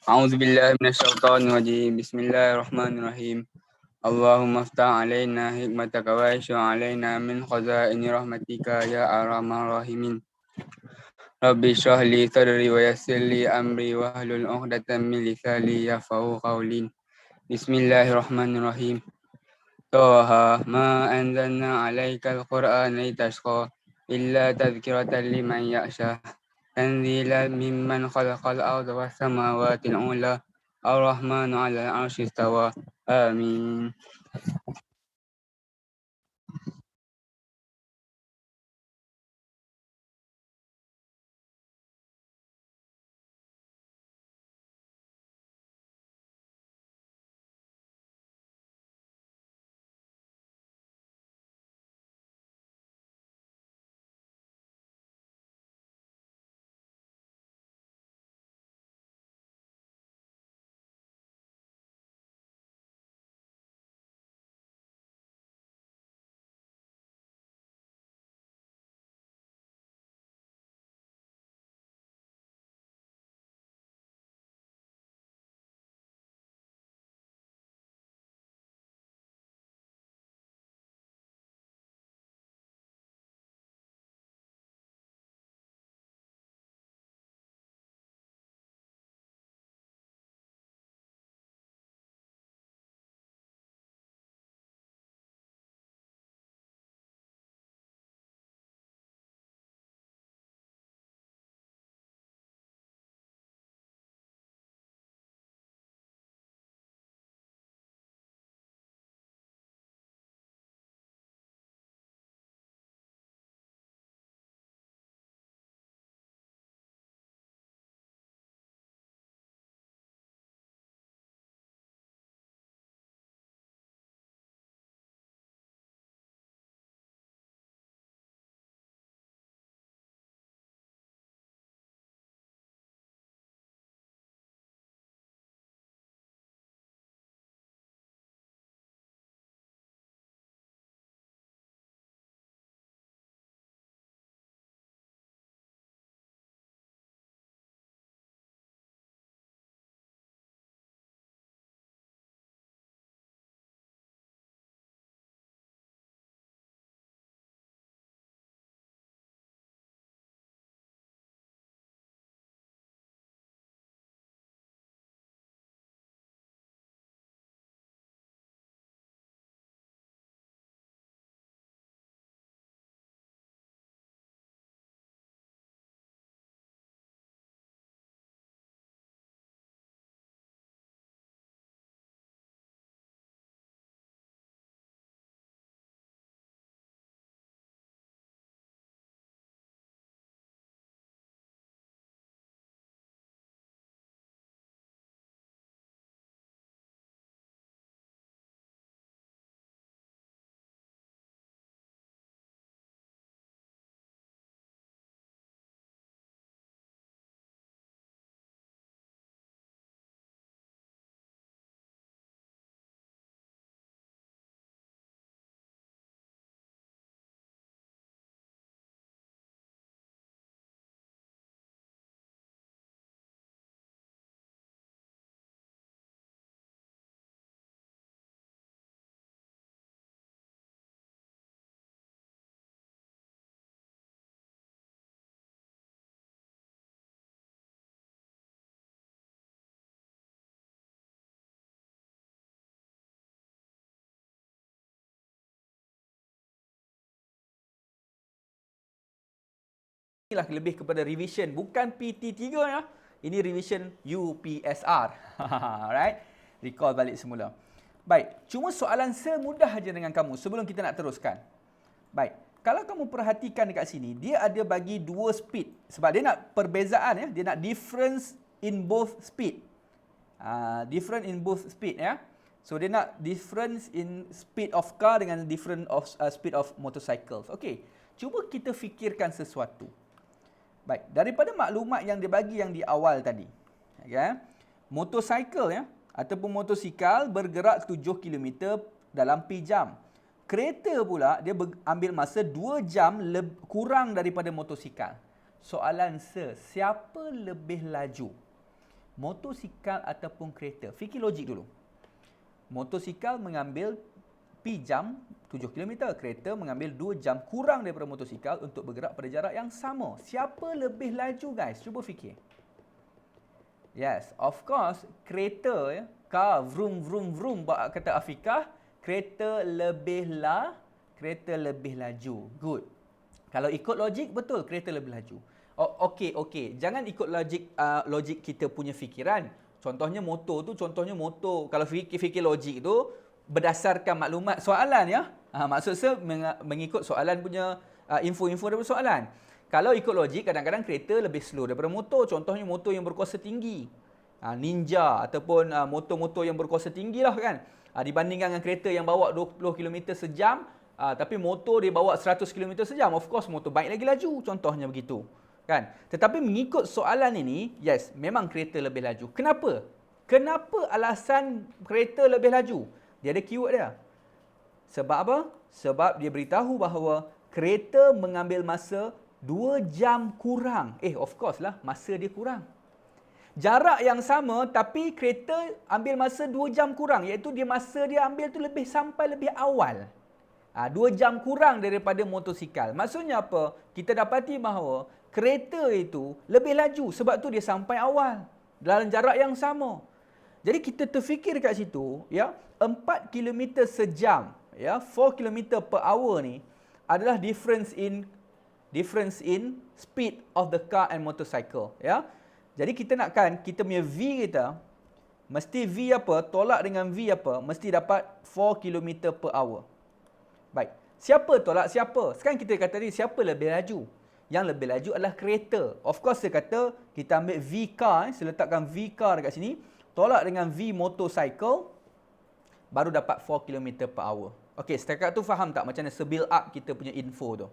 أعوذ بالله من الشيطان الرجيم بسم الله الرحمن الرحيم اللهم افتح علينا حكمتك وانشر علينا من خزائن رحمتك يا أرحم الراحمين رب اشرح لي صدري ويسر لي أمري واحلل عقدة من لساني يفقهوا قولي بسم الله الرحمن الرحيم طه ما أنزلنا عليك القرآن لتشقى إلا تذكرة لمن يخشى تنزيلا ممن خلق الأرض والسماوات العلى الرحمن على العرش استوى آمين. Inilah lebih kepada revision, bukan PT3 ya. Ini revision UPSR. Alright. Recall balik semula. Baik, cuma soalan semudah aja dengan kamu sebelum kita nak teruskan. Baik, kalau kamu perhatikan dekat sini, dia ada bagi dua speed. Sebab dia nak perbezaan ya, dia nak difference in both speed. Different in both speed ya. So dia nak difference in speed of car dengan different of speed of motorcycles. Okey, cuba kita fikirkan sesuatu. Baik, daripada maklumat yang dia bagi yang di awal tadi. Ya. Motorcycle ya ataupun motosikal bergerak 7 km dalam pijam. Kereta pula dia ambil masa 2 jam kurang daripada motosikal. Soalan siapa lebih laju? motosikal ataupun kereta. Fikir logik dulu. Motosikal mengambil P jam 7 km, kereta mengambil 2 jam kurang daripada motosikal untuk bergerak pada jarak yang sama. Siapa lebih laju guys? Cuba fikir. Yes, of course, kereta ya, car vroom vroom vroom kata Afiqah, kereta lebih laju. Good. Kalau ikut logik betul kereta lebih laju. Okey. Jangan ikut logik kita punya fikiran. Contohnya motor. Kalau fikir logik tu berdasarkan maklumat soalan ya. Maksud saya mengikut soalan punya info-info daripada soalan. Kalau ikut logik, kadang-kadang kereta lebih slow daripada motor. Contohnya motor yang berkuasa tinggi. Ninja ataupun motor-motor yang berkuasa tinggi lah kan. Dibandingkan dengan kereta yang bawa 20 km sejam, tapi motor dia bawa 100 km sejam. Of course, motor baik lagi laju. Contohnya begitu. Kan? Tetapi mengikut soalan ini, yes, memang kereta lebih laju. Kenapa? Kenapa alasan kereta lebih laju? Dia ada keyword dia. Sebab apa? Sebab dia beritahu bahawa kereta mengambil masa 2 jam kurang. Of course lah, masa dia kurang. Jarak yang sama tapi kereta ambil masa 2 jam kurang. Iaitu masa dia ambil tu sampai lebih awal. 2 jam kurang daripada motosikal. Maksudnya apa? Kita dapati bahawa kereta itu lebih laju sebab tu dia sampai awal. Dalam jarak yang sama. Jadi kita terfikir kat situ, ya, 4 km sejam, ya, 4 km per hour ni adalah difference in speed of the car and motorcycle, ya. Jadi kita nakkan kita punya V kita mesti V apa, tolak dengan V apa, mesti dapat 4 km per hour. Baik. Siapa tolak siapa? Sekarang kita kata ni siapa lebih laju? Yang lebih laju adalah kereta. Of course saya kata kita ambil V car, saya letakkan V car dekat sini, tolak dengan V motorcycle, baru dapat 4 km per hour. Okey, setakat tu faham tak macam mana build up kita punya info tu?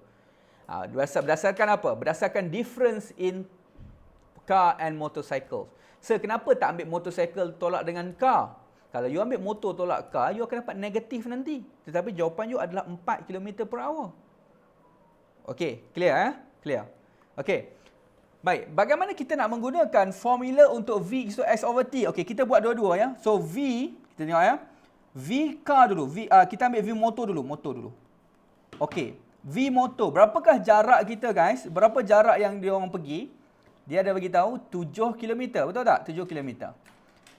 Berdasarkan apa? Berdasarkan difference in car and motorcycle. So, kenapa tak ambil motorcycle tolak dengan car? Kalau you ambil motor tolak car, you akan dapat negatif nanti. Tetapi jawapan you adalah 4 km per hour. Okey, clear Clear. Okey. Baik, bagaimana kita nak menggunakan formula untuk V is to S over T? Okey, kita buat dua-dua ya. So, V, kita tengok ya. V car dulu. Kita ambil V motor dulu. Okey. V motor. Berapakah jarak kita guys? Berapa jarak yang dia orang pergi? Dia ada bagi tahu 7 km. Betul tak? 7 km.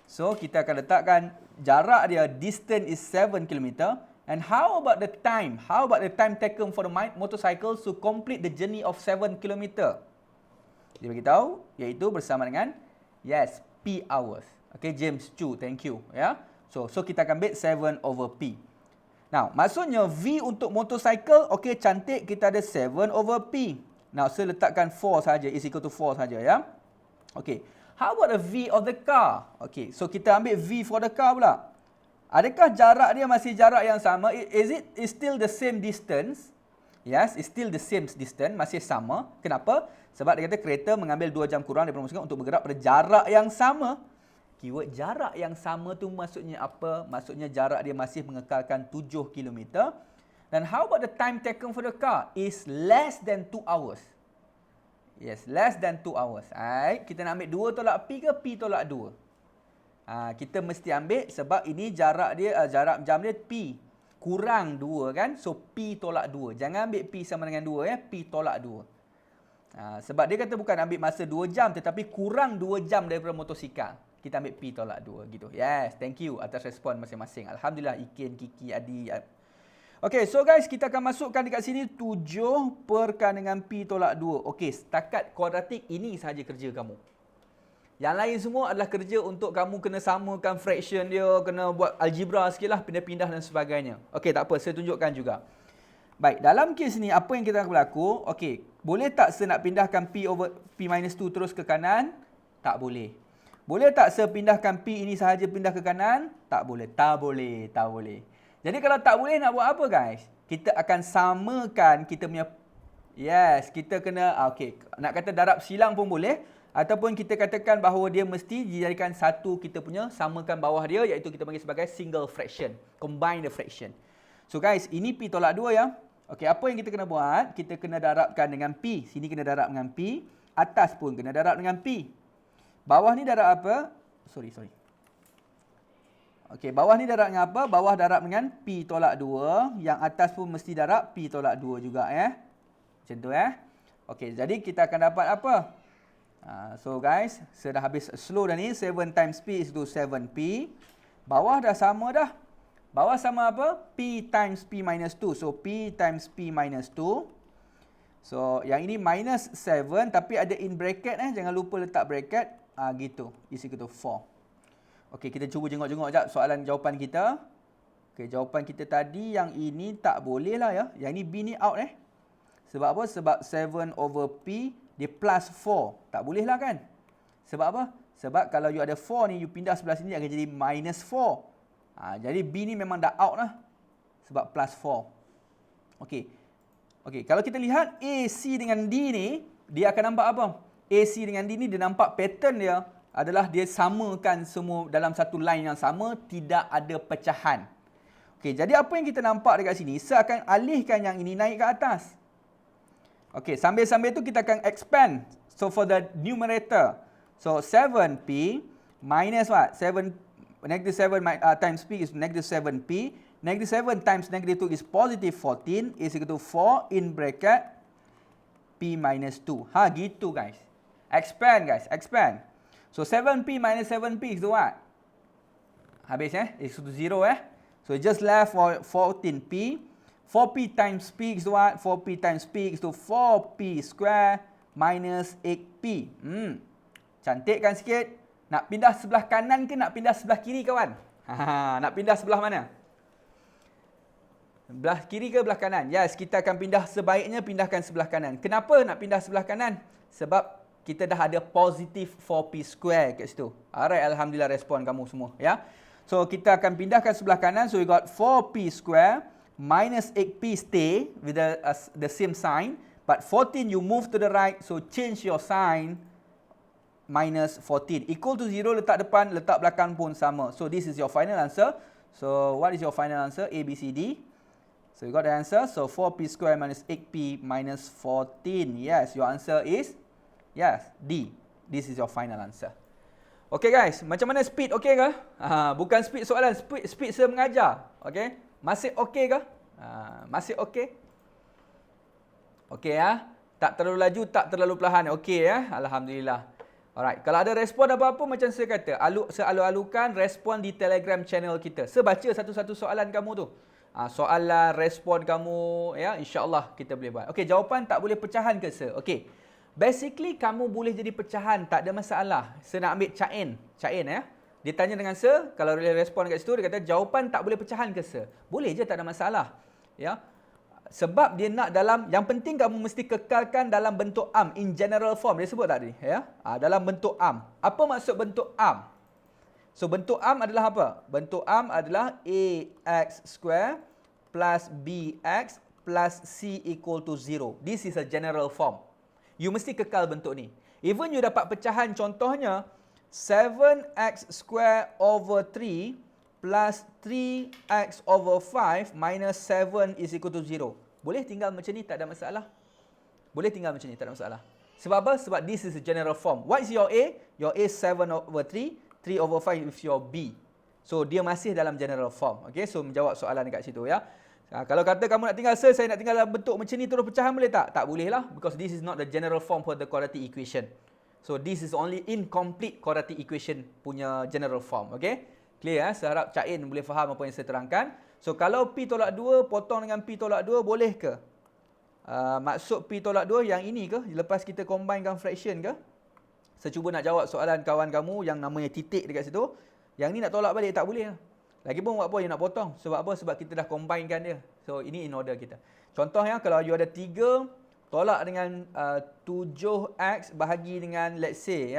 So, kita akan letakkan jarak dia, distance is 7 km. And how about the time? How about the time taken for the motorcycle to complete the journey of 7 km? Dia beritahu, iaitu bersama dengan, yes, P hours. Okay, James Chu, thank you. Ya. So kita akan ambil 7 over P. Now, maksudnya V untuk motorcycle, okay, cantik, kita ada 7 over P. Now, saya letakkan 4 saja, is equal to 4 saja, ya. Okay, how about the V of the car? Okay, so kita ambil V for the car pula. Adakah jarak dia masih jarak yang sama? Is still the same distance? Yes, it's still the same distance, masih sama. Kenapa? Sebab dia kata kereta mengambil 2 jam kurang daripada motosikal untuk bergerak pada jarak yang sama. Keyword jarak yang sama tu maksudnya apa? Maksudnya jarak dia masih mengekalkan 7 km. Dan how about the time taken for the car? Is less than 2 hours. Yes, less than 2 hours. Alright, kita nak ambil 2 tolak P ke P tolak 2? Kita mesti ambil sebab ini jarak dia, jarak jam dia P. Kurang 2 kan? So, P tolak 2. Jangan ambil P sama dengan 2 ya. P tolak 2. Sebab dia kata bukan ambil masa 2 jam tetapi kurang 2 jam daripada motosikal. Kita ambil P tolak 2 gitu. Yes, thank you atas respon masing-masing. Alhamdulillah, Ikin, Kiki, Adi. Okay, so guys, kita akan masukkan dekat sini 7 perkan dengan P tolak 2. Okay, setakat kuadratik ini sahaja kerja kamu. Yang lain semua adalah kerja untuk kamu kena samakan fraction dia, kena buat algebra sikit lah, pindah-pindah dan sebagainya. Okey, tak apa, saya tunjukkan juga. Baik, dalam kes ni, apa yang kita akan berlaku? Okey, boleh tak saya nak pindahkan P over P minus 2 terus ke kanan? Tak boleh. Boleh tak saya pindahkan P ini sahaja pindah ke kanan? Tak boleh. Tak boleh. Jadi kalau tak boleh nak buat apa guys? Kita akan samakan kita punya, yes, kita kena, okey, nak kata darab silang pun boleh. Ataupun kita katakan bahawa dia mesti dijadikan satu kita punya, samakan bawah dia, iaitu kita panggil sebagai single fraction. Combine the fraction. So guys, ini P tolak 2 ya. Okey, apa yang kita kena buat? Kita kena darabkan dengan P. Sini kena darab dengan P. Atas pun kena darab dengan P. Bawah ni darab apa? Sorry. Okey, bawah ni darab dengan apa? Bawah darab dengan P tolak 2. Yang atas pun mesti darab P tolak 2 juga Macam tu Okey, jadi kita akan dapat apa? So guys, saya dah habis slow dah ni. 7 times P is to 7P. Bawah dah sama dah. Bawah sama apa? P times P minus 2. So P times P minus 2. So yang ini minus 7 tapi ada in bracket Jangan lupa letak bracket. Gitu. Is equal to 4. Okey, kita cuba jenguk-jenguk sekejap soalan jawapan kita. Okey, jawapan kita tadi yang ini tak boleh lah Yang ini B ni out Sebab apa? Sebab 7 over P dia plus 4. Tak boleh lah kan? Sebab apa? Sebab kalau you ada 4 ni, you pindah sebelah sini akan jadi minus 4. Jadi B ni memang dah out lah. Sebab plus 4. Okey, kalau kita lihat AC dengan D ni, dia akan nampak apa? AC dengan D ni dia nampak pattern dia adalah dia samakan semua dalam satu line yang sama, tidak ada pecahan. Okey, jadi apa yang kita nampak dekat sini, saya akan alihkan yang ini naik ke atas. Okey, sambil-sambil tu kita akan expand. So for the numerator, so 7P minus what? Negative 7 times P is negative 7P. Negative 7 times negative 2 is positive 14 is equal to 4 in bracket P minus 2. Gitu guys. Expand guys, expand. So 7P minus 7P is to what? Habis is to 0 So just left for 14P. 4P times P is to what? 4P times P is to 4P square minus 8P. Cantikkan sikit. Nak pindah sebelah kanan ke nak pindah sebelah kiri kawan? Nak pindah sebelah mana? Belah kiri ke belah kanan? Yes, kita akan pindah, sebaiknya pindahkan sebelah kanan. Kenapa nak pindah sebelah kanan? Sebab kita dah ada positif 4P square kat situ. Alright, alhamdulillah respon kamu semua So kita akan pindahkan sebelah kanan. So we got 4P square minus 8P stay with the same sign. But 14 you move to the right, so change your sign. Minus 14 equal to 0, letak depan, letak belakang pun sama. So this is your final answer. So what is your final answer? A, B, C, D. So you got the answer. So 4P square minus 8P minus 14. Yes, your answer is yes, D. This is your final answer. Okay guys, macam mana speed okay ke? Bukan speed soalan, speed saya mengajar. Okay, masih okay ke? Masih okay? Okay tak terlalu laju, tak terlalu perlahan. Okay Alhamdulillah. Alright, kalau ada respon apa-apa macam saya kata, saya alu-alukan respon di Telegram channel kita. Saya baca satu-satu soalan kamu tu. Soalan, respon kamu, insya-Allah kita boleh buat. Okey, jawapan tak boleh pecahan ke sir? Okey. Basically kamu boleh jadi pecahan, tak ada masalah. Saya nak ambil Cain Dia tanya dengan sir, kalau dia respon kat situ dia kata jawapan tak boleh pecahan ke sir? Boleh je, tak ada masalah. Sebab dia nak dalam, yang penting kamu mesti kekalkan dalam bentuk am, in general form. Dia sebut tak tadi? Dalam bentuk am. Apa maksud bentuk am? So bentuk am adalah apa? Bentuk am adalah ax square plus bx plus c equal to 0. This is a general form. You mesti kekal bentuk ni. Even you dapat pecahan, contohnya 7x square over 3 plus 3x over 5 minus 7 is equal to 0. Boleh tinggal macam ni, tak ada masalah. Boleh tinggal macam ni, tak ada masalah. Sebab apa? Sebab this is a general form. What is your A? Your A 7 over 3. 3 over 5 is your B. So, dia masih dalam general form. Okay, so menjawab soalan dekat situ kalau kata kamu nak tinggal, sir, saya nak tinggal dalam bentuk macam ni terus pecahan, boleh tak? Tak boleh lah. Because this is not the general form for the quadratic equation. So, this is only incomplete quadratic equation punya general form. Okay? Clear Saya harap Cain boleh faham apa yang saya terangkan. So, kalau P tolak 2 potong dengan P tolak 2, boleh ke? Maksud P tolak 2 yang ini ke? Lepas kita combinekan fraction ke? Saya cuba nak jawab soalan kawan kamu yang namanya titik dekat situ. Yang ni nak tolak balik, tak boleh lah. Lagipun buat apa yang nak potong? Sebab apa? Sebab kita dah combinekan dia. So, ini in order kita. Contohnya, kalau you ada 3, tolak dengan 7x bahagi dengan, let's say,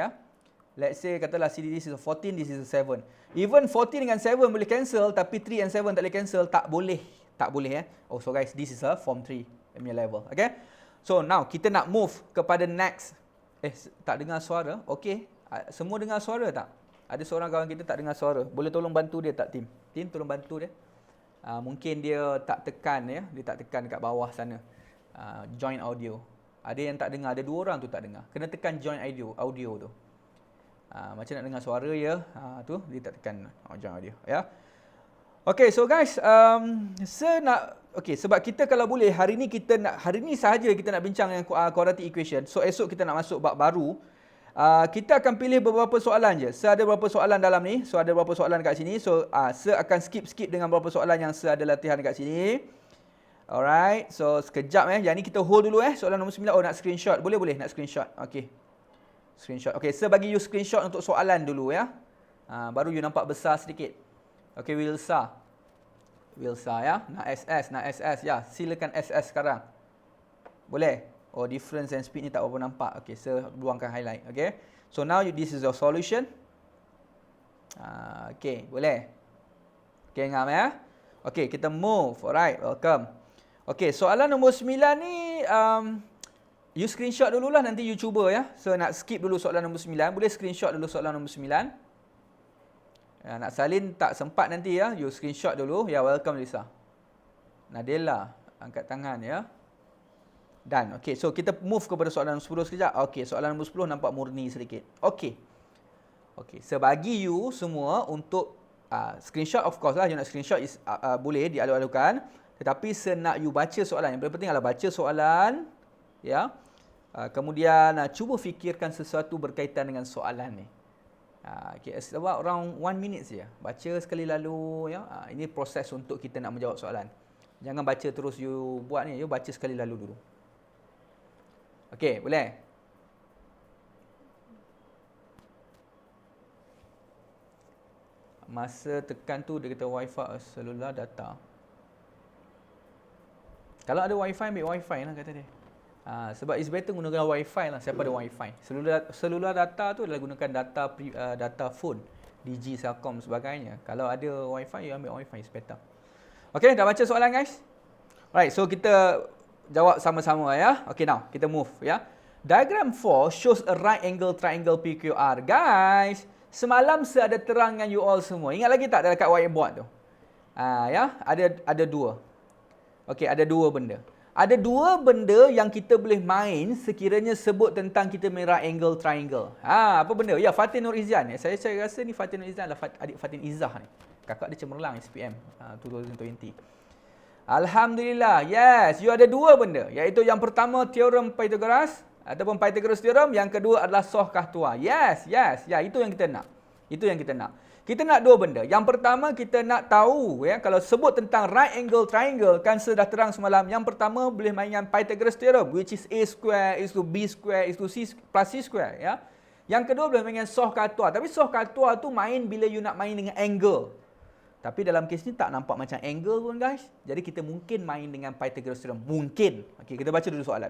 let's say, katalah this is a 14, this is a 7. Even 14 dengan 7 boleh cancel, tapi 3 and 7 tak boleh cancel. Tak boleh. Tak boleh Oh, so guys, this is a form 3 punya level. Okay? So, now, kita nak move kepada next. Tak dengar suara? Okay. Semua dengar suara tak? Ada seorang kawan kita tak dengar suara. Boleh tolong bantu dia tak, Tim? Tim, tolong bantu dia. Mungkin dia tak tekan Dia tak tekan dekat bawah sana. Join audio. Ada yang tak dengar. Ada 2 orang tu tak dengar. Kena tekan join audio tu. Macam nak dengar suara ya. Tu dia tak tekan jangan dia ya. Okay, so guys, sebab kita kalau boleh hari ni sahaja kita nak bincang dengan quadratic equation. So esok kita nak masuk bab baru. Kita akan pilih beberapa soalan je. Ada beberapa soalan dalam ni. So ada beberapa soalan kat sini. So akan skip dengan beberapa soalan yang ada latihan kat sini. Alright. So sekejap Yang ni kita hold dulu Soalan nombor 9. Oh nak screenshot. Boleh nak screenshot. Okay. Screenshot. Okay, bagi you screenshot untuk soalan dulu ya. Baru you nampak besar sedikit. Okay, Wilsa ya. Nak SS ya. Silakan SS sekarang. Boleh? Oh, difference and speed ni tak berapa nampak. Okay, luangkan highlight. Okay. So now this is your solution. Okay, boleh. Okay, ngam ya. Okay, kita move. Alright, welcome. Okay, soalan nombor 9 ni you screenshot dululah, nanti you cuba ya. So nak skip dulu soalan nombor 9, boleh screenshot dulu soalan nombor 9. Nak salin tak sempat nanti ya, you screenshot dulu. Ya, welcome Lisa. Nadella, angkat tangan ya. Done. Okay, so kita move kepada soalan nombor 10 sekejap. Okay, soalan nombor 10 nampak murni sedikit. Okay. Okay, sebagi you semua untuk screenshot, of course lah, you nak screenshot boleh dialu-alukan. Tetapi senak you baca soalan. Yang paling penting adalah baca soalan. Ya. Kemudian cuba fikirkan sesuatu berkaitan dengan soalan ni. Okay, it's about around 1 minute saja. Baca sekali lalu ya. Ini proses untuk kita nak menjawab soalan. Jangan baca terus you buat ni, you baca sekali lalu dulu. Okey, boleh? Masa tekan tu dia kata wifi selular data. Kalau ada wifi ambil wifi lah kata dia. Sebab it's better gunakan wifi lah. Siapa ada wifi? Selular data tu adalah gunakan data phone, Digi, Celcom sebagainya. Kalau ada wifi, you ambil wifi, it's better. Okay, dah baca soalan guys? Alright, so kita jawab sama-sama ya. Okay, now kita move ya. Diagram 4 shows a right angle triangle PQR. Guys, semalam ada terang dengan you all semua. Ingat lagi tak dekat whiteboard tu? Ya, ada dua. Okay, ada dua benda. Ada dua benda yang kita boleh main sekiranya sebut tentang kita main right angle triangle. Apa benda? Ya, Fatin Nur Izan. Saya rasa ni Fatin Nur Izan adalah adik Fatin Izzah ni. Kakak dia cemerlang SPM 2020. Alhamdulillah. Yes, you ada dua benda. Iaitu yang pertama teorem Pythagoras ataupun Pythagoras theorem, yang kedua adalah soh kahtua. Yes. Ya, itu yang kita nak. Kita nak dua benda. Yang pertama kita nak tahu ya, kalau sebut tentang right angle triangle kan sudah terang semalam. Yang pertama boleh main dengan Pythagoras theorem, which is A square is to B square is to C plus C square ya. Yang kedua boleh main dengan soh kahtua. Tapi soh kahtua tu main bila you nak main dengan angle. Tapi dalam kes ni tak nampak macam angle pun guys. Jadi kita mungkin main dengan Pythagoras theorem. Mungkin. Okey, kita baca dulu soalan.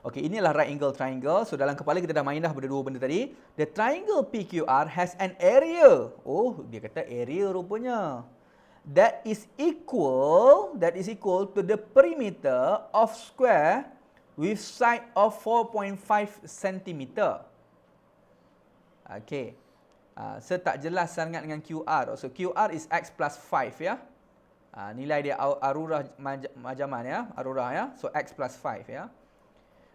Okey, inilah right angle triangle. So dalam kepala kita dah main dah berdua benda tadi. The triangle PQR has an area. Oh, dia kata area rupanya. That is equal to the perimeter of square with side of 4.5 cm. Okey. So tak jelas sangat dengan QR. So QR is x plus 5 ya. Nilai dia arurah majaman ya. Arurah ya. So x plus 5 ya.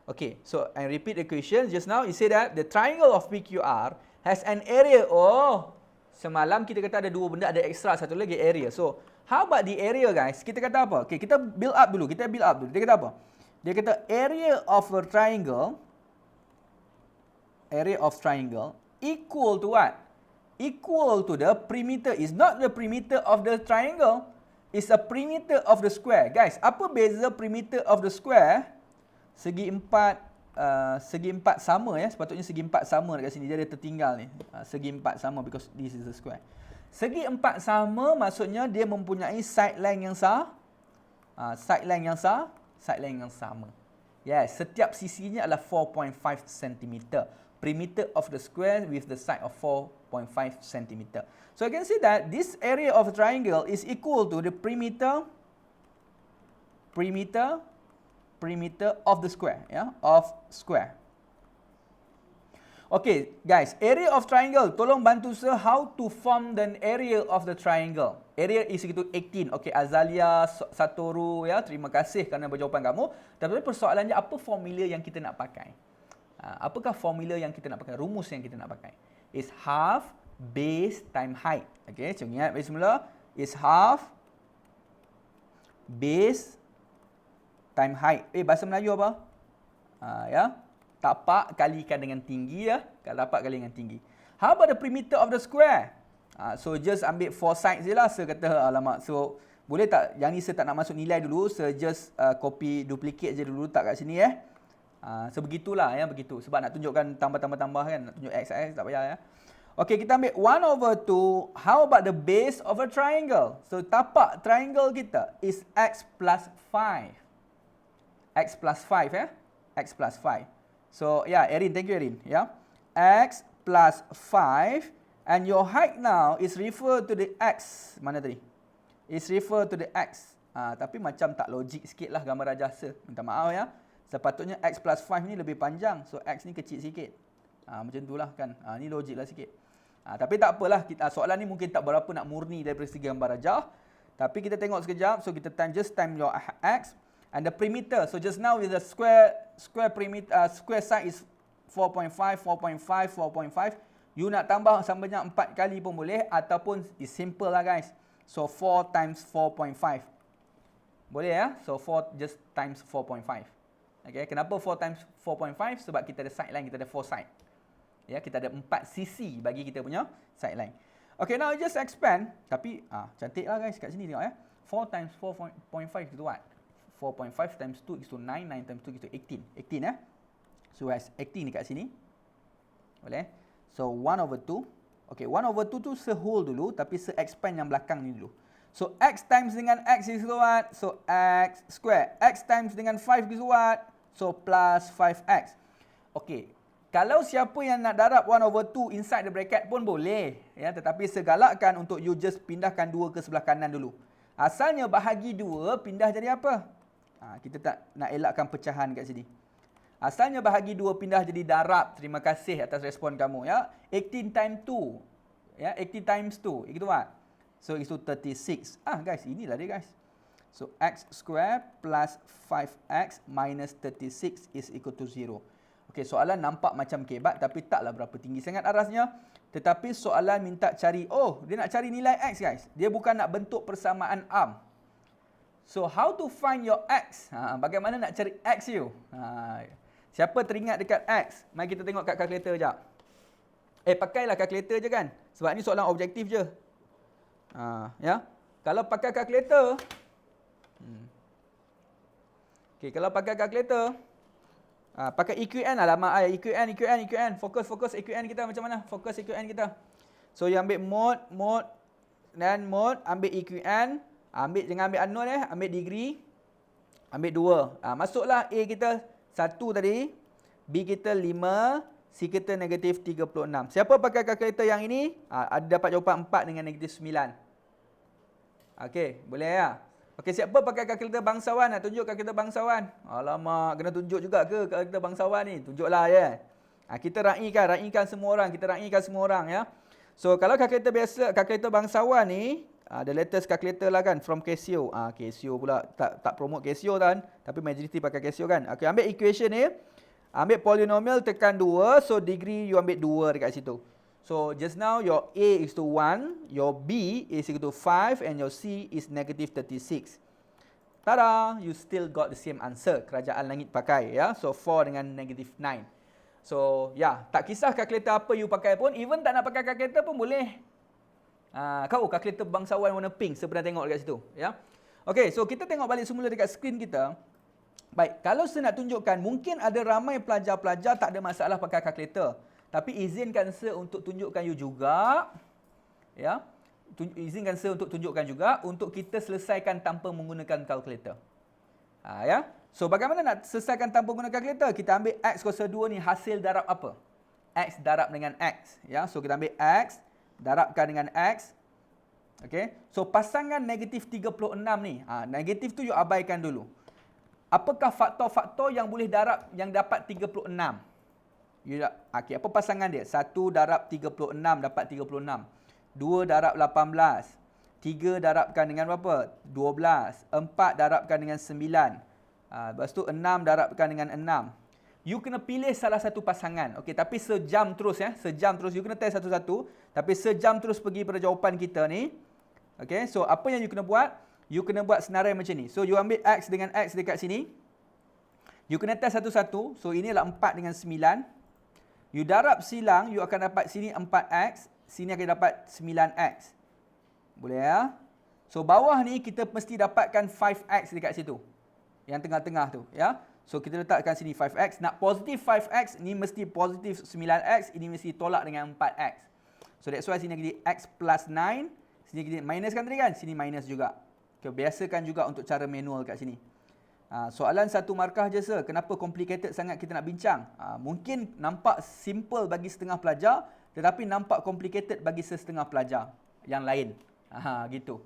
Okay, so I repeat the question just now. You say that the triangle of PQR has an area. Oh, semalam kita kata ada dua benda, ada extra satu lagi area. So, how about the area guys? Kita kata apa? Okay, kita build up dulu. Dia kata apa? Dia kata area of a triangle, equal to what? Equal to the perimeter. Is not the perimeter of the triangle. It's a perimeter of the square. Guys, apa beza perimeter of the square? Segi empat sama ya. Sepatutnya segi empat sama dekat sini. Dia ada tertinggal ni. Segi empat sama because this is a square. Segi empat sama maksudnya dia mempunyai side length yang side length yang sama. Yes, setiap sisinya adalah 4.5 cm. Perimeter of the square with the side of 4.5 cm. So I can see that this area of a triangle is equal to the perimeter of the square, ya, of square. Okay, guys, area of triangle. Tolong bantu saya how to form the area of the triangle. Area is equal to 18. Okay, Azalia, Satoru, ya, terima kasih kerana berjawapan kamu. Tapi persoalannya apa formula yang kita nak pakai? Apakah formula yang kita nak pakai? Rumus yang kita nak pakai? Is half base time height. Okey, so ingat bagi semula. Is half base time height. Bahasa Melayu apa? Ya. Tapak kalikan dengan tinggi ya. Tapak kali dengan tinggi. How about the perimeter of the square? So just ambil 4 sides je lah. Saya kata alamak. So boleh tak yang ni saya tak nak masuk nilai dulu. Saya just copy duplicate je dulu tak kat sini Sebegitulah ya, begitu. Sebab nak tunjukkan tambah kan, nak tunjuk x tak payah ya. Okey, kita ambil 1/2. How about the base of a triangle? So tapak triangle kita is x plus 5. X plus 5 ya. X plus 5. So yeah, Erin, thank you Erin ya. X plus 5 and your height now is refer to the x. Mana tadi? Is refer to the x. Tapi macam tak logik sikit lah gambar rajasa. Minta maaf ya. Sepatutnya x plus 5 ni lebih panjang. So, x ni kecil sikit. Macam itulah kan. Ni logik lah sikit. Tapi tak apalah. Soalan ni mungkin tak berapa nak murni daripada segi gambar rajah. Tapi kita tengok sekejap. So, kita just time your x. And the perimeter. So, just now with the square side is 4.5, 4.5, 4.5. You nak tambah sambanya 4 kali pun boleh. Ataupun is simple lah guys. So, 4 times 4.5. Boleh ya? So, 4 just times 4.5. Okay, kenapa 4 times 4.5? Sebab kita ada side line, kita ada 4 side. Ya, kita ada 4 sisi bagi kita punya side line. Okay, now just expand. Tapi, cantik lah guys kat sini tengok ya. 4 times 4.5 is what? 4.5 times 2 is to 9, 9 times 2 is to 18. 18 ya. So, has 18 dekat sini. Boleh? So, 1/2. Okay, 1/2 tu se-whole dulu, tapi se-expand yang belakang ni dulu. So, x times dengan x is what? So, x square. X times dengan 5 is what? So, plus 5x. Okey. Kalau siapa yang nak darab 1/2 inside the bracket pun boleh. Ya, tetapi segalakkan untuk you just pindahkan 2 ke sebelah kanan dulu. Asalnya bahagi 2 pindah jadi apa? Kita tak nak elakkan pecahan kat sini. Asalnya bahagi 2 pindah jadi darab. Terima kasih atas respon kamu. Ya. 18 times 2. Ya, 18 times 2. Itu what? So, itu 36. Guys, inilah dia guys. So, x square plus 5x minus 36 is equal to 0. Okey, soalan nampak macam kebat tapi taklah berapa tinggi sangat arasnya. Tetapi soalan minta cari, dia nak cari nilai x guys. Dia bukan nak bentuk persamaan arm. So, how to find your x? Bagaimana nak cari x you? Siapa teringat dekat x? Mari kita tengok kat kalkulator sekejap. Pakailah kalkulator je kan. Sebab ni soalan objektif je. Ya. Kalau pakai kalkulator, okey, kalau pakai kalkulator, pakai EQN lah lama EQN. Fokus EQN kita macam mana? Fokus EQN kita. So, yang ambil mode, dan mode, ambil EQN, jangan ambil unknown ambil degree, ambil 2. Masuklah A kita 1 tadi, B kita 5, C kita negatif 36. Siapa pakai kalkulator yang ini? Ada dapat jawapan 4 dengan negatif 9. Okey, boleh ya? Okey, siapa pakai kalkulator bangsawan? Nak tunjuk kalkulator bangsawan? Alamak, kena tunjuk juga ke kalkulator bangsawan ni? Tunjuklah ya. Kita raikan semua orang. Kita raikan semua orang ya. So, kalau kalkulator biasa, kalkulator bangsawan ni, the latest calculator lah kan, from Casio. Casio pula, tak promote Casio kan, tapi majority pakai Casio kan. Okey, ambil equation ni, ambil polynomial, tekan 2, so degree you ambil 2 dekat situ. So, just now your A is to 1, your B is equal to 5, and your C is negative 36. Tada! You still got the same answer. Kerajaan langit pakai. Ya? So, 4 dengan negative 9. So, tak kisah kalkulator apa you pakai pun, even tak nak pakai kalkulator pun boleh. Kalkulator bangsawan warna pink, saya pernah tengok dekat situ. Ya? Okay, so kita tengok balik semula dekat skrin kita. Baik, kalau saya nak tunjukkan, mungkin ada ramai pelajar-pelajar tak ada masalah pakai kalkulator. Tapi izinkan saya untuk tunjukkan you juga, ya. Izinkan saya untuk tunjukkan juga untuk kita selesaikan tanpa menggunakan kalkulator. Ya. So bagaimana nak selesaikan tanpa menggunakan kalkulator? Kita ambil x kuasa 2 ni hasil darab apa? X darab dengan x, ya. So kita ambil x darabkan dengan x. Okey. So pasangan negatif 36 ni, negatif tu you abaikan dulu. Apakah faktor-faktor yang boleh darab yang dapat 36? Okey, apa pasangan dia? 1 darab 36 dapat 36. 2 darab 18. 3 darabkan dengan berapa? 12. 4 darabkan dengan 9. Lepas tu 6 darabkan dengan 6. you kena pilih salah satu pasangan. Okey, tapi sejam terus ya. Sejam terus. You kena test satu-satu. Tapi sejam terus pergi pada jawapan kita ni. Okey, so apa yang you kena buat? You kena buat senarai macam ni. So, you ambil X dengan X dekat sini. You kena test satu-satu. So, ini adalah 4 dengan 9. You darab silang, you akan dapat sini 4X. Sini akan dapat 9X. Boleh ya? So, bawah ni kita mesti dapatkan 5X dekat situ. Yang tengah-tengah tu. Ya. So, kita letakkan sini 5X. Nak positif 5X, ni mesti positif 9X. Ini mesti tolak dengan 4X. So, that's why sini jadi X plus 9. Sini kita minuskan tadi kan? Sini minus juga. Okay, biasakan juga untuk cara manual kat sini. Soalan satu markah je sir. Kenapa complicated sangat kita nak bincang? Mungkin nampak simple bagi setengah pelajar, tetapi nampak complicated bagi setengah pelajar yang lain. Gitu.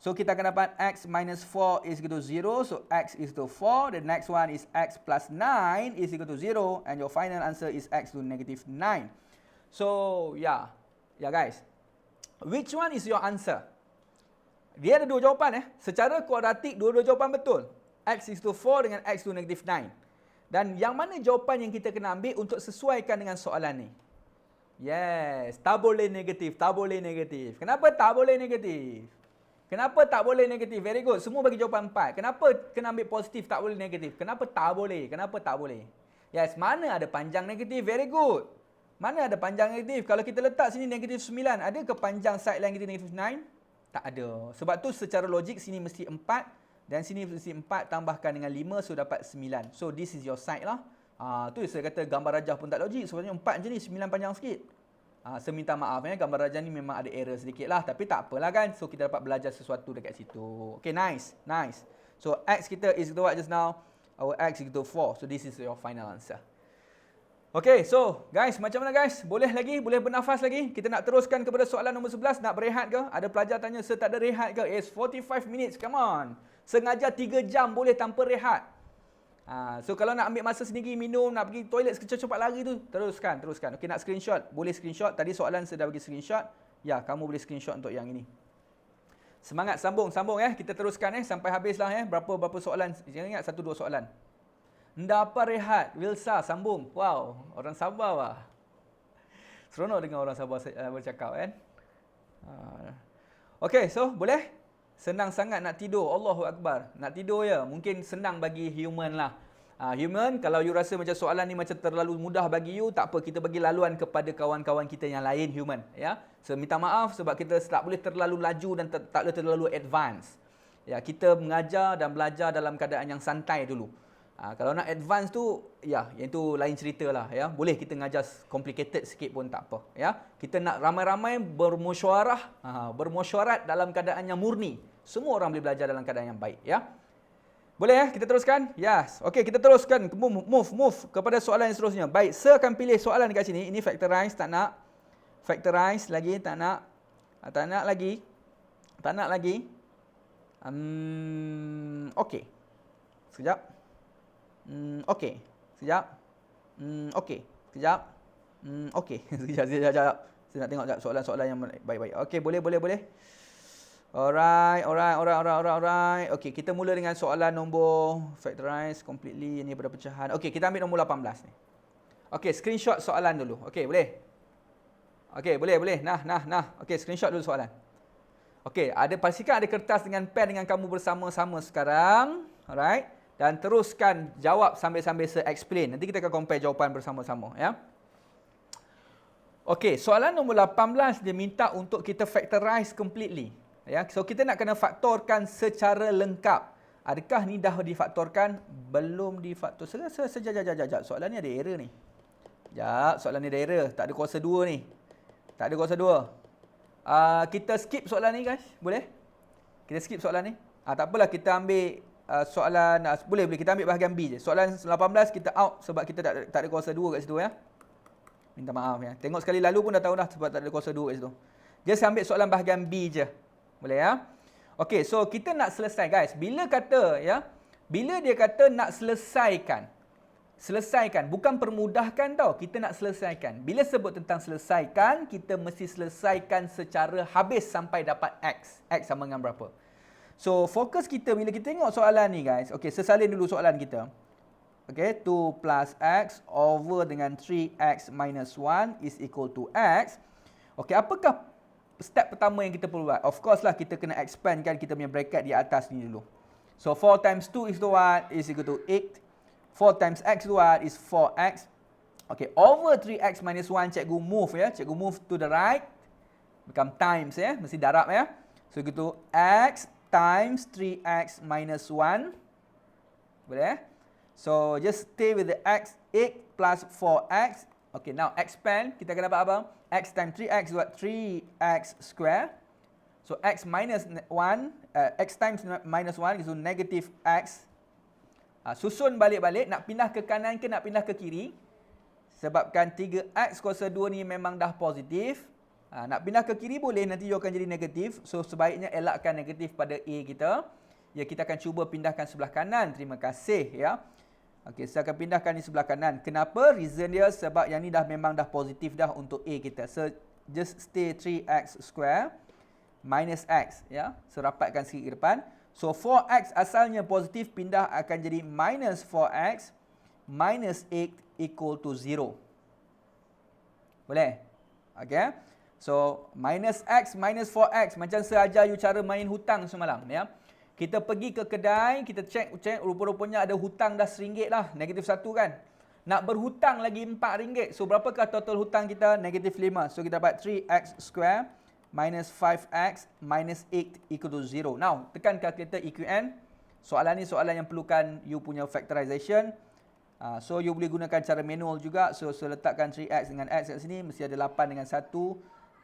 So kita akan dapat X minus 4 is equal to 0. So X is equal to 4. The next one is X plus 9 is equal to 0. And your final answer is X to negative 9. So yeah. Yeah guys. Which one is your answer? Dia ada dua jawapan Secara kuadratik dua-dua jawapan betul. X is to 4 dengan X to negative 9. Dan yang mana jawapan yang kita kena ambil untuk sesuaikan dengan soalan ni? Yes, tak boleh negatif, tak boleh negatif. Kenapa tak boleh negatif? Kenapa tak boleh negatif? Very good. Semua bagi jawapan 4. Kenapa kena ambil positif, tak boleh negatif? Kenapa tak boleh? Kenapa tak boleh? Yes, mana ada panjang negatif? Very good. Mana ada panjang negatif? Kalau kita letak sini negatif 9, ada ke panjang side line kita negatif 9? Tak ada. Sebab tu secara logik sini mesti 4 dan sini mesti 4 tambahkan dengan 5, so dapat 9. So this is your side lah. Tu saya kata gambar rajah pun tak logik. Sebenarnya 4 je ni, 9 panjang sikit. Saya minta maaf gambar rajah ni memang ada error sedikit lah. Tapi tak apalah kan. So kita dapat belajar sesuatu dekat situ. Okay, nice. Nice. So X kita is equal to what just now? Our X is equal to 4. So this is your final answer. Okay, so guys, macam mana guys? Boleh lagi? Boleh bernafas lagi? Kita nak teruskan kepada soalan nombor 11. Nak berehat ke? Ada pelajar tanya, "Sir, tak ada rehat ke?" It's 45 minutes, come on. Sengaja 3 jam boleh tanpa rehat. So kalau nak ambil masa sendiri, minum, nak pergi toilet cepat-cepat lari tu, teruskan. Okay, nak screenshot? Boleh screenshot. Tadi soalan saya dah bagi screenshot. Ya, kamu boleh screenshot untuk yang ini. Semangat, sambung Kita teruskan sampai habislah berapa soalan. Jangan ingat 1-2 soalan. Ndak apa rehat. Wilsa, sambung. Wow, orang Sabah wah. Seronok dengan orang Sabah bercakap kan. Okey, so boleh? Senang sangat nak tidur. Allahu Akbar. Nak tidur ya. Mungkin senang bagi human lah. Human, kalau you rasa macam soalan ni macam terlalu mudah bagi you, tak apa, kita bagi laluan kepada kawan-kawan kita yang lain human. Ya. So minta maaf sebab kita tak boleh terlalu laju dan tak boleh terlalu advance. Ya, kita mengajar dan belajar dalam keadaan yang santai dulu. Kalau nak advance tu, ya, yang tu lain cerita lah. Ya. Boleh kita ngajar complicated sikit pun tak apa. Ya. Kita nak ramai-ramai bermusyawarat dalam keadaan yang murni. Semua orang boleh belajar dalam keadaan yang baik. Ya. Boleh kita teruskan? Yes. Okey, kita teruskan. Move kepada soalan yang seterusnya. Baik, saya akan pilih soalan dekat sini. Ini factorize, tak nak. Factorize lagi, tak nak. Tak nak lagi. Tak nak lagi. Okey. Sekejap. Okey. Sekejap. Okey. Sekejap. Okey. Sekejap. Saya nak tengok soalan-soalan yang baik-baik. Okey, boleh. Alright. Okey, kita mula dengan soalan nombor factorize completely ini pada pecahan. Okey, kita ambil nombor 18 ni. Okey, screenshot soalan dulu. Okey, boleh? Okey, boleh. Nah. Okey, screenshot dulu soalan. Okey, pastikan ada kertas dengan pen dengan kamu bersama-sama sekarang. Alright. Dan teruskan jawab sambil-sambil saya explain. Nanti kita akan compare jawapan bersama-sama. Ya. Okey, soalan nombor 18 dia minta untuk kita factorize completely. Ya, so kita nak kena faktorkan secara lengkap. Adakah ni dah difaktorkan? Belum difaktor. Sekejap. Soalan ni ada error ni. Soalan ni ada error. Tak ada kuasa 2 ni. Tak ada kuasa 2. Kita skip soalan ni guys. Boleh? Kita skip soalan ni. Tak apalah, kita ambil soalan, boleh kita ambil bahagian B je. Soalan 18 kita out sebab kita tak ada kuasa 2 kat situ ya. Minta maaf ya. Tengok sekali lalu pun dah tahu dah sebab tak ada kuasa 2 kat situ. Just ambil soalan bahagian B je. Boleh ya? Okey, so kita nak selesai guys. Bila dia kata nak selesaikan, bukan permudahkan tau. Kita nak selesaikan. Bila sebut tentang selesaikan, kita mesti selesaikan secara habis sampai dapat X. X sama dengan berapa? So, fokus kita bila kita tengok soalan ni guys. Okey, sesalin dulu soalan kita. Okay, 2 plus X over dengan 3X minus 1 is equal to X. Okay, apakah step pertama yang kita perlu buat? Of course lah, kita kena expand kan kita punya bracket di atas ni dulu. So 4 times 2 is to what? Is equal to 8. 4 times X to what? Is 4X. Okay, over 3X minus 1, cikgu move ya. Cikgu move to the right. Become times ya. Mesti darab ya. So gitu, X times 3X minus 1. Boleh? So just stay with the X, 8 plus 4X. Okay, now expand. Kita akan dapat apa? X times 3X is what? 3X square. So X minus 1, X times minus 1 is negative X. Susun balik-balik. Nak pindah ke kanan ke nak pindah ke kiri? Sebabkan 3X kuasa 2 ni memang dah positif. Nak pindah ke kiri boleh, nanti dia akan jadi negatif. So sebaiknya elakkan negatif pada A kita. Ya, kita akan cuba pindahkan sebelah kanan. Terima kasih ya. Okey, saya akan pindahkan di sebelah kanan. Kenapa? Reason dia sebab yang ni memang dah positif dah untuk A kita. So just stay 3X square minus X ya. So rapatkan sikit ke depan. So 4X asalnya positif, pindah akan jadi minus 4X minus 8 equal to 0. Boleh? Okey. So minus X minus 4X macam saya ajar you cara main hutang semalam ya. Kita pergi ke kedai, kita check rupa-rupanya ada hutang dah RM1 lah, negatif 1 kan. Nak berhutang lagi RM4. So berapakah total hutang kita? Negatif 5. So kita dapat 3X square minus 5X minus 8 equal to 0. Now, tekan kalkulator EQN. Soalan ni soalan yang perlukan you punya factorization. So you boleh gunakan cara manual juga. So letakkan 3X dengan X kat sini, mesti ada 8 dengan 1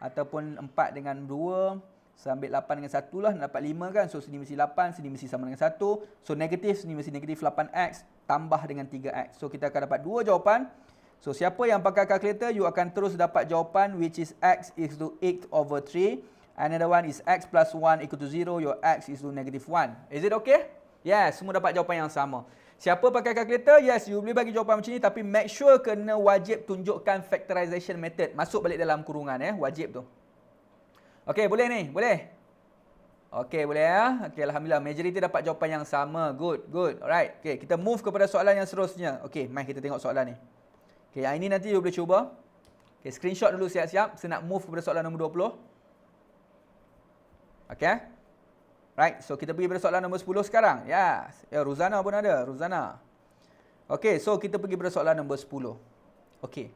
ataupun 4 dengan 2. So ambil 8 dengan 1 lah, nak dapat 5 kan. So sini mesti 8, sini mesti sama dengan 1. So negatif, sini mesti negatif 8X tambah dengan 3X. So kita akan dapat 2 jawapan. So siapa yang pakai calculator, you akan terus dapat jawapan which is X is to 8 over 3. Another one is X plus 1 equal to 0. Your X is to negative 1. Is it okay? Yes, semua dapat jawapan yang sama. Siapa pakai calculator? Yes, you boleh bagi jawapan macam ni, tapi make sure kena wajib tunjukkan factorization method. Masuk balik dalam kurungan wajib tu. Okey, boleh ni? Boleh? Okey, boleh ya? Okey, alhamdulillah. Majoriti dapat jawapan yang sama. Good, good. Alright. Okey, kita move kepada soalan yang seterusnya. Okey, mari kita tengok soalan ni. Okey, yang ini nanti you boleh cuba. Okey, screenshot dulu siap-siap. Saya nak move kepada soalan nombor 20. Okey. Right, so kita pergi pada soalan nombor 10 sekarang. Yes. Ya, Ruzana pun ada. Ruzana. Okey, so kita pergi pada soalan nombor 10. Okey.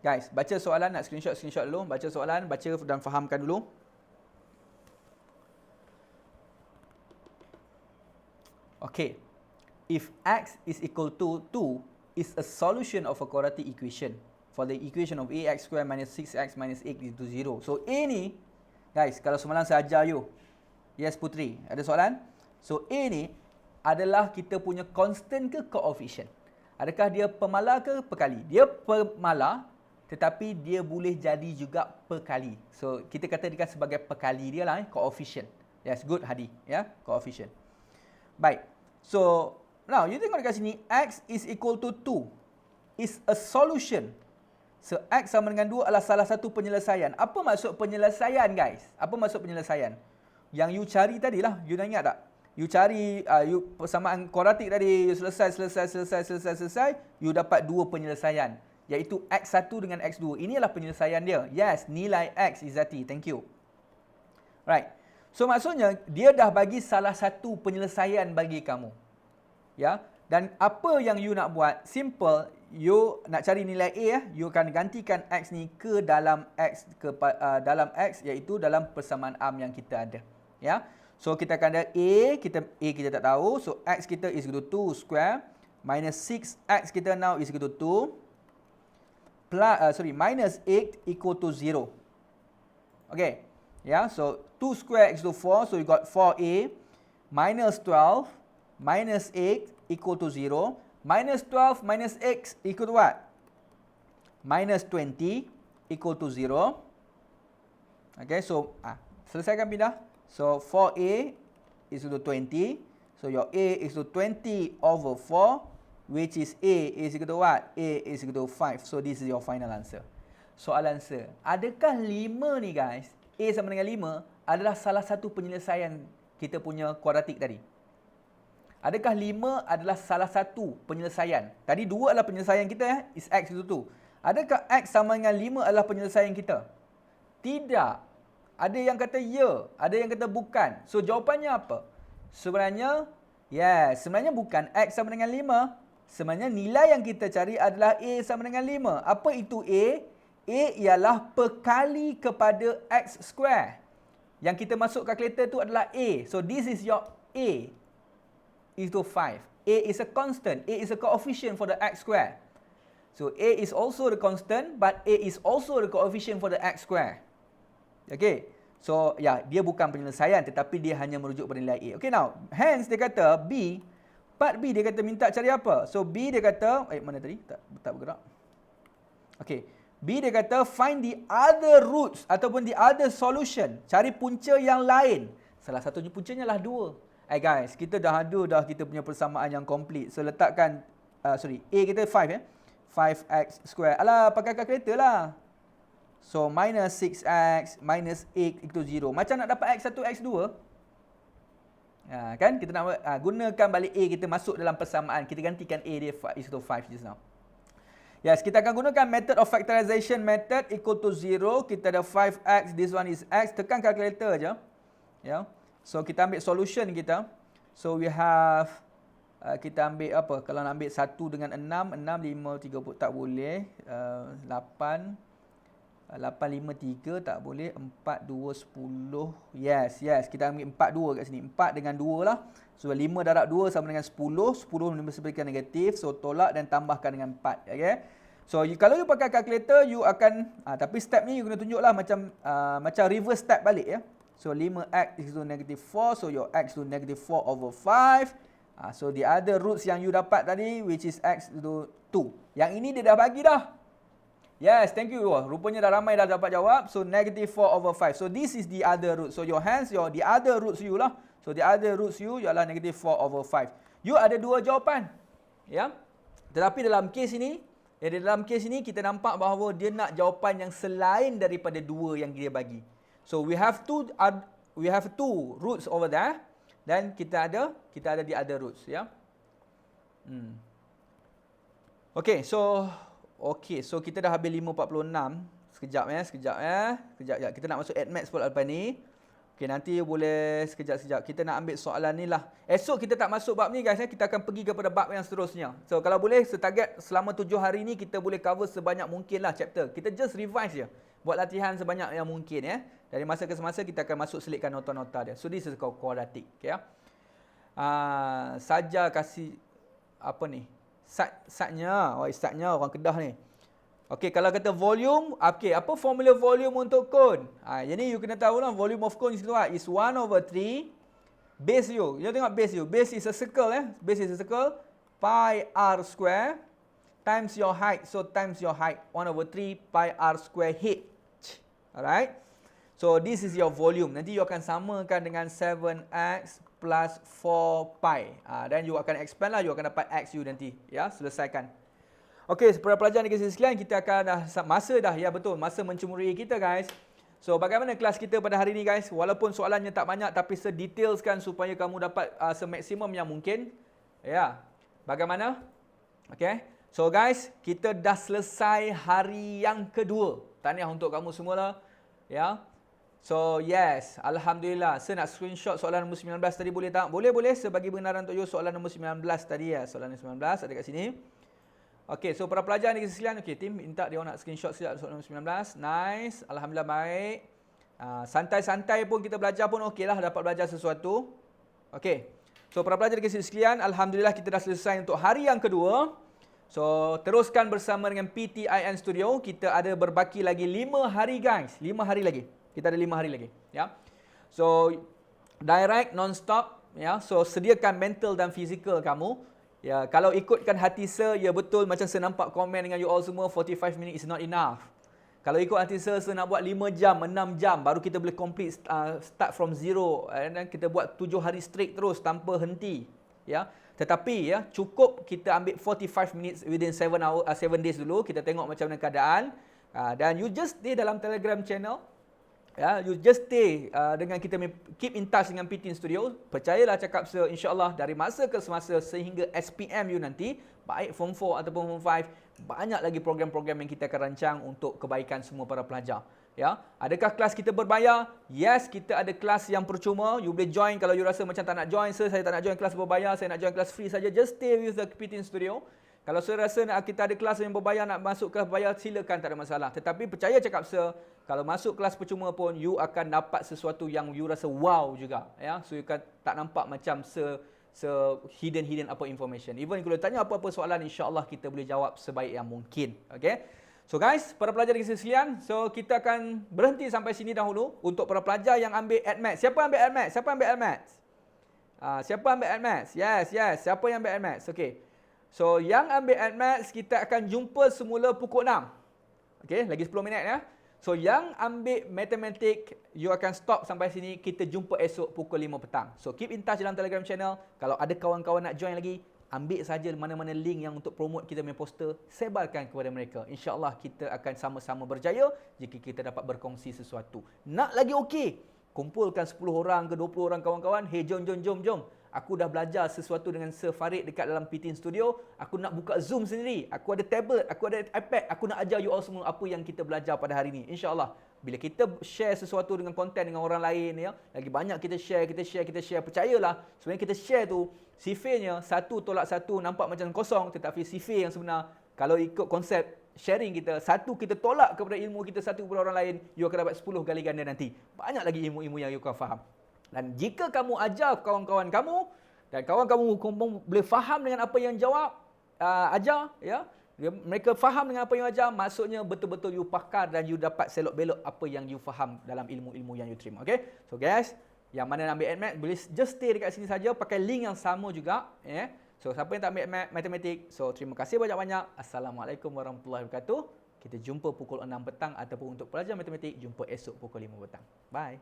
Guys, baca soalan, nak screenshot dulu. Baca soalan, baca dan fahamkan dulu. Okay. If X is equal to 2 is a solution of a quadratic equation for the equation of AX square minus 6X minus 8 is to 0. So A ni, guys, kalau semalam saya ajar you. Yes, Putri. Ada soalan? So A ni adalah kita punya constant ke coefficient? Adakah dia pemala ke perkali? Dia pemala, tetapi dia boleh jadi juga perkali. So kita katakan sebagai perkali dia lah, coefficient. Yes, good Hadi. Ya, coefficient. Baik. So, now you tengok dekat sini, X is equal to 2. Is a solution. So, X sama dengan 2 adalah salah satu penyelesaian. Apa maksud penyelesaian, guys? Apa maksud penyelesaian? Yang you cari tadi lah, you nak ingat tak? You cari persamaan kuadratik tadi, you selesai, you dapat 2 penyelesaian. Iaitu X1 dengan X2. Ini adalah penyelesaian dia. Yes, nilai X Izzati. Thank you. Right. So maksudnya dia dah bagi salah satu penyelesaian bagi kamu. Ya. Dan apa yang you nak buat? Simple. You nak cari nilai A you akan gantikan X ni ke dalam X dalam X, iaitu dalam persamaan arm yang kita ada. Ya. So kita akan ada A kita tak tahu. So X kita is equal to 2 square minus 6X kita now is equal to 2 plus minus 8 equal to 0. Okay. Yeah, so 2 square x to 4, so you got 4a minus 12 minus 8 equal to 0. Minus 12 minus x equal to what? Minus 20 equal to 0. Okay, so selesaikan pindah. So 4a is equal to 20. So your a is equal to 20 over 4, which is a is equal to what? A is equal to 5. So this is your final answer. Soalan se, adakah 5 ni guys? A sama dengan 5 adalah salah satu penyelesaian kita punya kuadratik tadi. Adakah 5 adalah salah satu penyelesaian? Tadi 2 adalah penyelesaian kita, is X itu tu. Adakah X sama dengan 5 adalah penyelesaian kita? Tidak. Ada yang kata ya, ada yang kata bukan. So jawapannya apa? Sebenarnya, sebenarnya bukan X sama dengan 5. Sebenarnya nilai yang kita cari adalah A sama dengan 5. Apa itu A? A ialah perkali kepada X square. Yang kita masuk kalkulator tu adalah A. So this is your A. Itu 5. A is a constant. A is a coefficient for the X square. So A is also the constant, but A is also the coefficient for the X square. Okay. So dia bukan penyelesaian, tetapi dia hanya merujuk pada nilai A. Okay, now, hence dia kata B, part B dia kata minta cari apa? So B dia kata, mana tadi? Tak bergerak. Okay. B dia kata find the other roots ataupun the other solution. Cari punca yang lain. Salah satunya puncanya lah 2. Guys, kita dah ada kita punya persamaan yang komplit. So letakkan, A kita 5 5x square. Alah, pakai kalkulator lah. So minus 6x minus 8 equal 0. Macam nak dapat x1, x2? Kan? Kita nak gunakan balik A kita masuk dalam persamaan. Kita gantikan A dia is to 5 just now. Yes, kita akan gunakan method of factorization method equal to 0. Kita ada 5x, this one is x. Tekan kalkulator je. So kita ambil solution kita. So we have, kita ambil apa? Kalau nak ambil 1 dengan 6, 6, 5, 30 tak boleh. 8, 8, 5, 3 tak boleh. 4, 2, 10. Yes. Kita ambil 4, 2 kat sini. 4 dengan 2 lah. So 5 darab 2 sama dengan 10. 10 bersebutkan negatif. So tolak dan tambahkan dengan 4. Okay. So kalau you pakai kalkulator, you akan, tapi step ni you kena tunjuk lah macam reverse step balik ya. So 5x is to negative 4. So your x to negative 4 over 5. So the other roots yang you dapat tadi, which is x to 2. Yang ini dia dah bagi dah. Yes, thank you. Rupanya dah ramai dah dapat jawab. So negative 4 over 5. So this is the other root. So the other roots you lah. So the other roots you ialah negative 4 over 5. You ada 2 jawapan. Ya. Tetapi dalam kes ini, dalam kes ini kita nampak bahawa dia nak jawapan yang selain daripada 2 yang dia bagi. So we have two roots over there, dan kita ada the other roots, ya. Okay, so kita dah habis 5.46. Sekejap. Kita nak masuk AddMath pula lepas ni. Okay, nanti boleh sekejap. Kita nak ambil soalan ni lah. Esok kita tak masuk bab ni guys, kita akan pergi kepada bab yang seterusnya. So kalau boleh, setarget selama 7 hari ni kita boleh cover sebanyak mungkin lah chapter. Kita just revise je. Buat latihan sebanyak yang mungkin ya. Dari masa ke semasa kita akan masuk selitkan nota-nota dia. So this is quadratic, okay, ya. Saja kasih apa ni? Statnya orang Kedah ni. Okey, kalau kata volume, apa formula volume untuk cone? Jadi you kena tahu lah, volume of cone is 1 over 3 base U. You tengok base U. Base is a circle Base is a circle. Pi r square times your height. So times your height. 1 over 3 pi r square h. Alright. So this is your volume. Nanti you akan samakan dengan 7x plus 4 pi. Dan you akan expand lah. You akan dapat x you nanti. Ya, selesaikan. Okey, para pelajar negeri sekalian, kita akan masa mencemurui kita guys. So bagaimana kelas kita pada hari ini guys? Walaupun soalannya tak banyak tapi sedetailskan supaya kamu dapat semaksimum yang mungkin. Ya. Bagaimana? Okey. So guys, kita dah selesai hari yang kedua. Tahniah untuk kamu semua lah. Ya. So yes, alhamdulillah. Saya nak screenshot soalan nombor 19 tadi, boleh tak? Boleh. Sebagai benaran untuk you soalan nombor 19 tadi ya. Soalan nombor 19 ada kat sini. Okey, so para pelajar ni sekalian, okey, tim minta dia nak screenshot sekejap soalan nombor 19. Nice, alhamdulillah baik. Santai-santai pun kita belajar pun okeylah, dapat belajar sesuatu. Okey. So para pelajar sekalian, alhamdulillah kita dah selesai untuk hari yang kedua. So teruskan bersama dengan PTIN Studio. Kita ada berbaki lagi 5 hari guys. 5 hari lagi. Kita ada 5 hari lagi, ya. So direct non-stop, ya. So sediakan mental dan fizikal kamu. Ya, kalau ikutkan hati saya, ya betul macam saya nampak komen dengan you all semua, 45 minutes is not enough. Kalau ikut hati saya nak buat 5 jam, 6 jam, baru kita boleh complete start from zero. Dan kita buat 7 hari straight terus tanpa henti. Ya. Tetapi ya, cukup kita ambil 45 minutes within 7 days dulu, kita tengok macam mana keadaan. Dan you just stay dalam Telegram channel. Ya, you just stay dengan kita, keep in touch dengan PT Studio. Percayalah cakap insya-Allah dari masa ke semasa sehingga SPM you nanti, baik Form 4 ataupun Form 5, banyak lagi program-program yang kita akan rancang untuk kebaikan semua para pelajar. Ya, adakah kelas kita berbayar? Yes, kita ada kelas yang percuma. You boleh join kalau you rasa macam tak nak join, saya tak nak join kelas berbayar, saya nak join kelas free saja. Just stay with the PT Studio. Kalau saya rasa kita ada kelas yang berbayar, nak masuk kelas berbayar, silakan, tak ada masalah. Tetapi percaya cakap kalau masuk kelas percuma pun, you akan dapat sesuatu yang you rasa wow juga. Ya? So, you kan tak nampak macam hidden apa information. Even kalau tanya apa-apa soalan, insya-Allah kita boleh jawab sebaik yang mungkin. Okay? So guys, para pelajar di sekalian, so kita akan berhenti sampai sini dahulu untuk para pelajar yang ambil AdMath. Siapa ambil AdMath? Siapa ambil AdMath? Siapa ambil AdMath? Yes. Siapa yang ambil AdMath? Okay. So, yang ambil AdMath, kita akan jumpa semula pukul 6. Okay, lagi 10 minit ya. So, yang ambil matematik, you akan stop sampai sini. Kita jumpa esok pukul 5 petang. So, keep in touch dalam Telegram channel. Kalau ada kawan-kawan nak join lagi, ambil saja mana-mana link yang untuk promote kita punya poster, sebarkan kepada mereka. InsyaAllah kita akan sama-sama berjaya jika kita dapat berkongsi sesuatu. Nak lagi okey? Kumpulkan 10 orang ke 20 orang kawan-kawan. Hey, jom. Aku dah belajar sesuatu dengan Sir Farid dekat dalam PT Studio. Aku nak buka Zoom sendiri. Aku ada tablet, aku ada iPad. Aku nak ajar you all semua apa yang kita belajar pada hari ini. InsyaAllah. Bila kita share sesuatu dengan konten dengan orang lain, ya, lagi banyak kita share. Percayalah, sebenarnya kita share tu, sifirnya 1 tolak 1 nampak macam kosong. Tetapi sifir yang sebenar, kalau ikut konsep sharing kita, 1 kita tolak kepada ilmu kita, 1 kepada orang lain, you akan dapat 10 kali ganda nanti. Banyak lagi ilmu-ilmu yang you akan faham. Dan jika kamu ajar kawan-kawan kamu dan kawan kamu boleh faham dengan apa yang ajar, ya, mereka faham dengan apa yang ajar, maksudnya betul-betul you pakar dan you dapat selok belok apa yang you faham dalam ilmu-ilmu yang you terima. Okay? So guys, yang mana nak ambil AdMath, boleh just stay dekat sini saja, pakai link yang sama juga. Ya. So siapa yang tak ambil matematik, so terima kasih banyak-banyak. Assalamualaikum warahmatullahi wabarakatuh. Kita jumpa pukul 6 petang ataupun untuk pelajar matematik, jumpa esok pukul 5 petang. Bye.